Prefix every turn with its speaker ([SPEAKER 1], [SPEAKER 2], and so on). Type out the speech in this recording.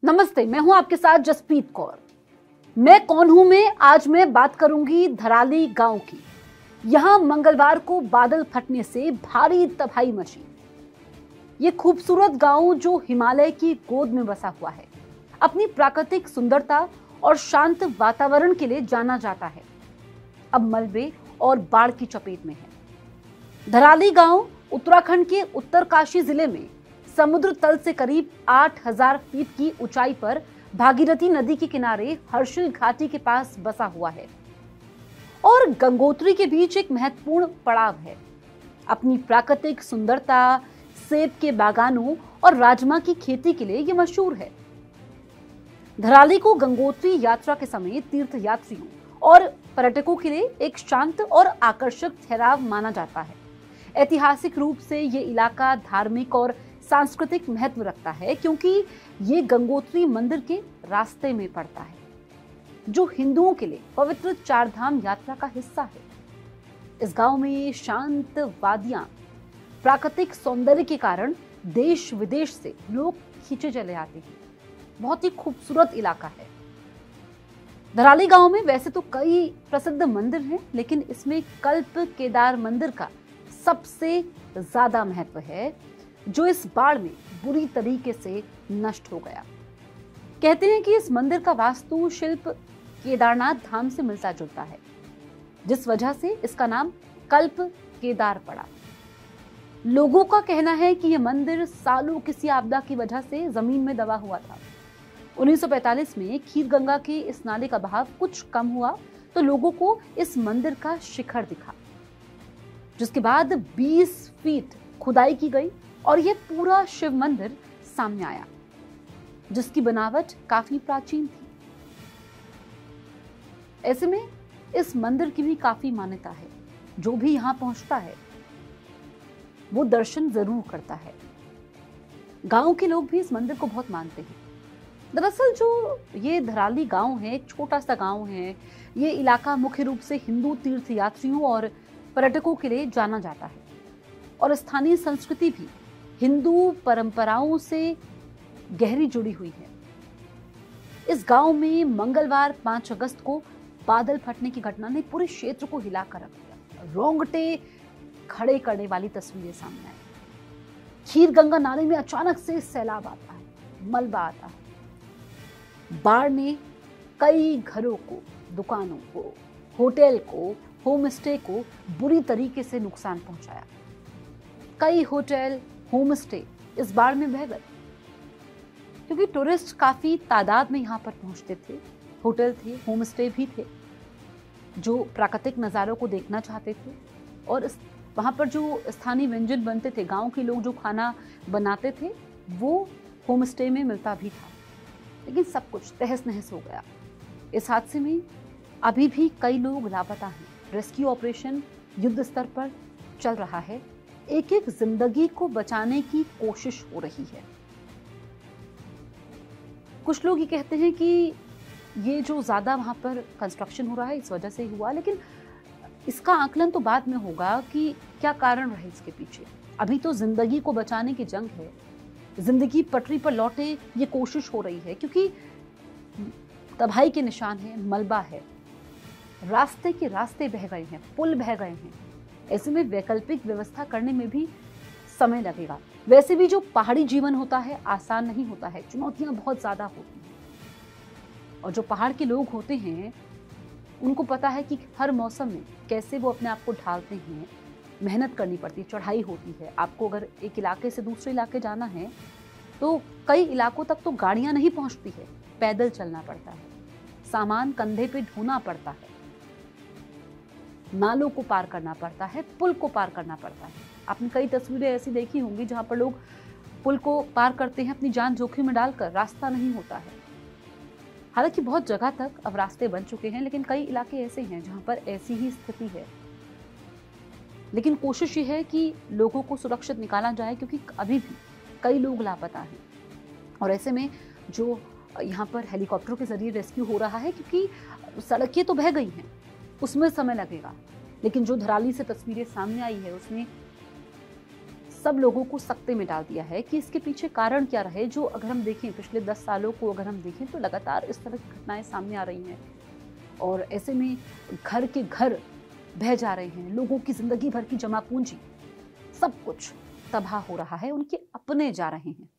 [SPEAKER 1] नमस्ते, मैं हूं आपके साथ जसप्रीत कौर। मैं कौन हूं आज मैं बात करूंगी धराली गांव की। यहां मंगलवार को बादल फटने से भारी तबाही मची। ये खूबसूरत गांव जो हिमालय की गोद में बसा हुआ है, अपनी प्राकृतिक सुंदरता और शांत वातावरण के लिए जाना जाता है, अब मलबे और बाढ़ की चपेट में है। धराली गांव उत्तराखंड के उत्तरकाशी जिले में समुद्र तल से करीब 8000 फीट की ऊंचाई पर भागीरथी नदी के किनारे हर्षिल घाटी के पास बसा हुआ है और गंगोत्री के बीच एक महत्वपूर्ण पड़ाव है। अपनी प्राकृतिक सुंदरता, सेब के बागानों और राजमा की खेती के लिए यह मशहूर है। धराली को गंगोत्री यात्रा के समय तीर्थ यात्रियों और पर्यटकों के लिए एक शांत और आकर्षक ठहराव माना जाता है। ऐतिहासिक रूप से ये इलाका धार्मिक और सांस्कृतिक महत्व रखता है, क्योंकि ये गंगोत्री मंदिर के रास्ते में पड़ता है, जो हिंदुओं के लिए पवित्र चारधाम यात्रा का हिस्सा है। इस गांव में शांत वादियां, प्राकृतिक सौंदर्य के कारण देश विदेश से लोग खींचे चले आते हैं। बहुत ही खूबसूरत इलाका है। धराली गांव में वैसे तो कई प्रसिद्ध मंदिर हैं, लेकिन इसमें कल्प केदार मंदिर का सबसे ज्यादा महत्व है, जो इस बाढ़ में बुरी तरीके से नष्ट हो गया। कहते हैं कि इस मंदिर का वास्तु शिल्प केदारनाथ धाम से मिलता जुलता है, जिस वजह से इसका नाम कल्प केदार पड़ा। लोगों का कहना है कि यह मंदिर सालों किसी आपदा की वजह से जमीन में दबा हुआ था। 1945 में खीरगंगा के इस नाले का बहाव कुछ कम हुआ तो लोगों को इस मंदिर का शिखर दिखा, जिसके बाद 20 फीट खुदाई की गई और यह पूरा शिव मंदिर सामने आया, जिसकी बनावट काफी प्राचीन थी। ऐसे में इस मंदिर की भी काफी मान्यता है। जो भी यहां पहुंचता है वो दर्शन जरूर करता है। गांव के लोग भी इस मंदिर को बहुत मानते हैं। दरअसल जो ये धराली गांव है, एक छोटा सा गांव है। ये इलाका मुख्य रूप से हिंदू तीर्थ यात्रियों और पर्यटकों के लिए जाना जाता है और स्थानीय संस्कृति भी हिंदू परंपराओं से गहरी जुड़ी हुई है। इस गांव में मंगलवार 5 अगस्त को बादल फटने की घटना ने पूरे क्षेत्र को हिलाकर रख दिया। रोंगटे खड़े करने वाली तस्वीरें सामने आई। खीरगंगा नाले में अचानक से सैलाब आता है, मलबा आता है। बाढ़ ने कई घरों को, दुकानों को, होटल को, होम स्टे को बुरी तरीके से नुकसान पहुंचाया। कई होटल, होम स्टे इस बाढ़ में बह गए, क्योंकि टूरिस्ट काफी तादाद में यहाँ पर पहुंचते थे। होटल थे, होम स्टे भी थे, जो प्राकृतिक नज़ारों को देखना चाहते थे और वहाँ पर जो स्थानीय व्यंजन बनते थे, गांव के लोग जो खाना बनाते थे, वो होम स्टे में मिलता भी था। लेकिन सब कुछ तहस नहस हो गया। इस हादसे में अभी भी कई लोग लापता हैं। रेस्क्यू ऑपरेशन युद्ध स्तर पर चल रहा है। एक एक जिंदगी को बचाने की कोशिश हो रही है। कुछ लोग ये कहते हैं कि ये जो ज्यादा वहां पर कंस्ट्रक्शन हो रहा है इस वजह से ही हुआ, लेकिन इसका आकलन तो बाद में होगा कि क्या कारण रहे इसके पीछे। अभी तो जिंदगी को बचाने की जंग है। जिंदगी पटरी पर लौटे ये कोशिश हो रही है, क्योंकि तबाही के निशान है, मलबा है, रास्ते के रास्ते बह गए हैं, पुल बह गए हैं। ऐसे में वैकल्पिक व्यवस्था करने में भी समय लगेगा। वैसे भी जो पहाड़ी जीवन होता है आसान नहीं होता है, चुनौतियां बहुत ज्यादा होती हैं। और जो पहाड़ के लोग होते हैं उनको पता है कि हर मौसम में कैसे वो अपने आप को ढालते हैं। मेहनत करनी पड़ती है, चढ़ाई होती है। आपको अगर एक इलाके से दूसरे इलाके जाना है तो कई इलाकों तक तो गाड़ियां नहीं पहुंचती है, पैदल चलना पड़ता है, सामान कंधे पे ढोना पड़ता है, नालों को पार करना पड़ता है, पुल को पार करना पड़ता है। आपने कई तस्वीरें ऐसी देखी होंगी जहां पर लोग पुल को पार करते हैं अपनी जान जोखिम में डालकर। रास्ता नहीं होता है। हालांकि बहुत जगह तक अब रास्ते बन चुके हैं, लेकिन कई इलाके ऐसे हैं जहां पर ऐसी ही स्थिति है। लेकिन कोशिश ये है कि लोगों को सुरक्षित निकाला जाए, क्योंकि अभी भी कई लोग लापता हैं। और ऐसे में जो यहाँ पर हेलीकॉप्टर के जरिए रेस्क्यू हो रहा है, क्योंकि सड़कें तो बह गई हैं, उसमें समय लगेगा। लेकिन जो धराली से तस्वीरें सामने आई है उसमें सब लोगों को सकते में डाल दिया है कि इसके पीछे कारण क्या रहे। जो अगर हम देखें पिछले 10 सालों को अगर हम देखें तो लगातार इस तरह की घटनाएं सामने आ रही हैं और ऐसे में घर के घर बह जा रहे हैं, लोगों की जिंदगी भर की जमा पूंजी सब कुछ तबाह हो रहा है, उनके अपने जा रहे हैं।